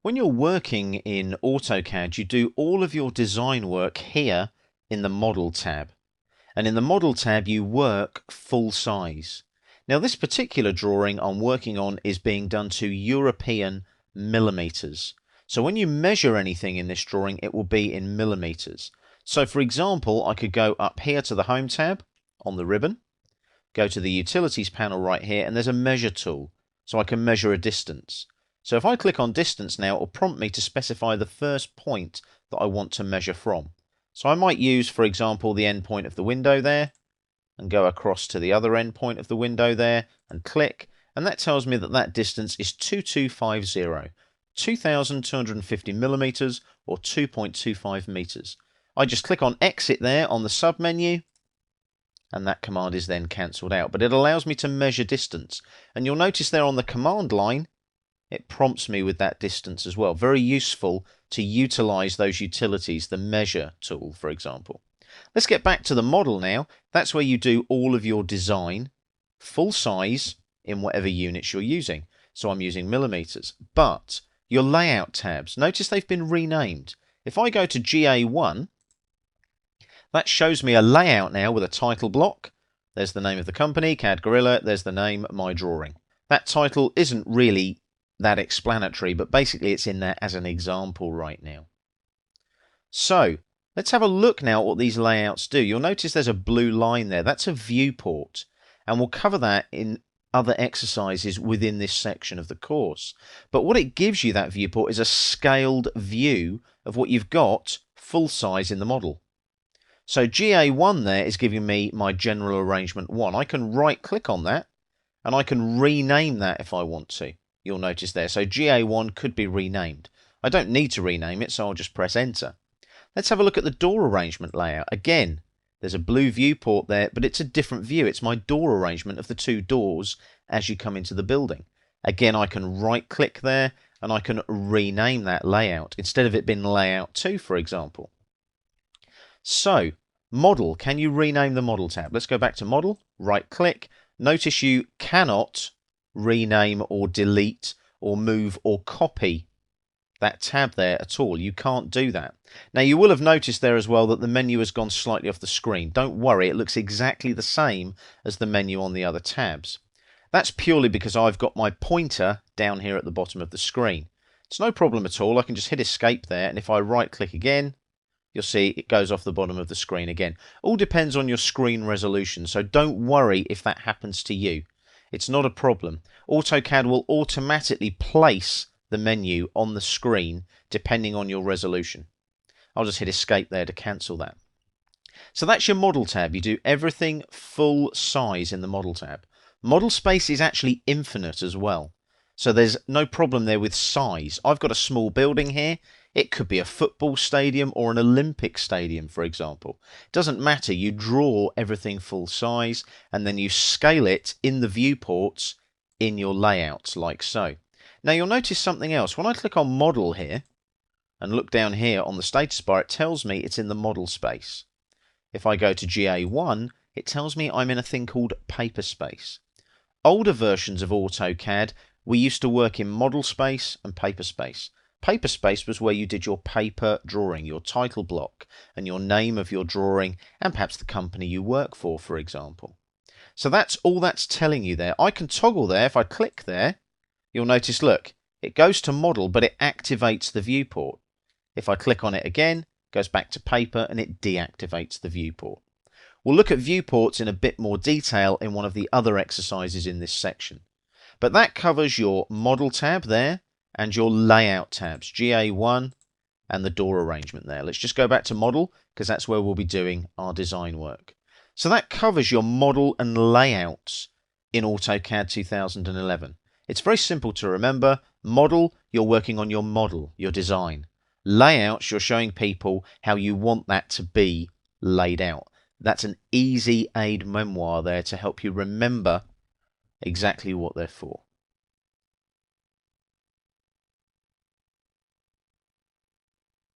When you're working in AutoCAD, you do all of your design work here in the Model tab. And in the Model tab, you work full size. Now, this particular drawing I'm working on is being done to European millimeters. So when you measure anything in this drawing, it will be in millimeters. So for example, I could go up here to the Home tab on the ribbon, go to the Utilities panel right here, and there's a measure tool. So I can measure a distance. So if I click on distance now, it will prompt me to specify the first point that I want to measure from. So I might use, for example, the end point of the window there and go across to the other end point of the window there and click. And that tells me that that distance is 2250, 2,250 millimeters or 2.25 meters. I just click on exit there on the sub menu, and that command is then cancelled out. But it allows me to measure distance. And you'll notice there on the command line, it prompts me with that distance as well. Very useful to utilize those utilities, the measure tool, for example. Let's get back to the model now. That's where you do all of your design, full size, in whatever units you're using. So I'm using millimeters. But your layout tabs, notice they've been renamed. If I go to GA1, that shows me a layout now with a title block. There's the name of the company, CAD Gorilla. There's the name, my drawing. That title isn't really that explanatory, but basically it's in there as an example right now. So let's have a look now at what these layouts do. You'll notice there's a blue line there. That's a viewport, and we'll cover that in other exercises within this section of the course. But what it gives you, that viewport, is a scaled view of what you've got full size in the model. So GA1 there is giving me my general arrangement 1. I can right click on that and I can rename that if I want to. You'll notice there. So GA1 could be renamed. I don't need to rename it, so I'll just press enter. Let's have a look at the door arrangement layout. Again, there's a blue viewport there, but it's a different view. It's my door arrangement of the two doors as you come into the building. Again, I can right click there and I can rename that layout instead of it being layout 2, for example. So, model, can you rename the model tab? Let's go back to model, right click. Notice you cannot rename or delete or move or copy that tab there at all. You can't do that. Now you will have noticed there as well that the menu has gone slightly off the screen. Don't worry, it looks exactly the same as the menu on the other tabs. That's purely because I've got my pointer down here at the bottom of the screen. It's no problem at all. I can just hit escape there, and if I right click again, you'll see it goes off the bottom of the screen again. All depends on your screen resolution, so don't worry if that happens to you. It's not a problem. AutoCAD will automatically place the menu on the screen depending on your resolution. I'll just hit escape there to cancel that. So that's your model tab. You do everything full size in the model tab. Model space is actually infinite as well. So there's no problem there with size. I've got a small building here. It could be a football stadium or an Olympic stadium, for example. It doesn't matter. You draw everything full size and then you scale it in the viewports in your layouts like so. Now you'll notice something else. When I click on model here and look down here on the status bar, it tells me it's in the model space. If I go to GA1, it tells me I'm in a thing called paper space. Older versions of AutoCAD, we used to work in model space and paper space. Paper space was where you did your paper drawing, your title block, and your name of your drawing, and perhaps the company you work for example. So that's all that's telling you there. I can toggle there. If I click there, you'll notice, look, it goes to model, but it activates the viewport. If I click on it again, it goes back to paper and it deactivates the viewport. We'll look at viewports in a bit more detail in one of the other exercises in this section. But that covers your model tab there and your layout tabs, GA1 and the door arrangement there. Let's just go back to model because that's where we'll be doing our design work. So that covers your model and layouts in AutoCAD 2011. It's very simple to remember. Model, you're working on your model, your design. Layouts, you're showing people how you want that to be laid out. That's an easy aid memoir there to help you remember exactly what they're for.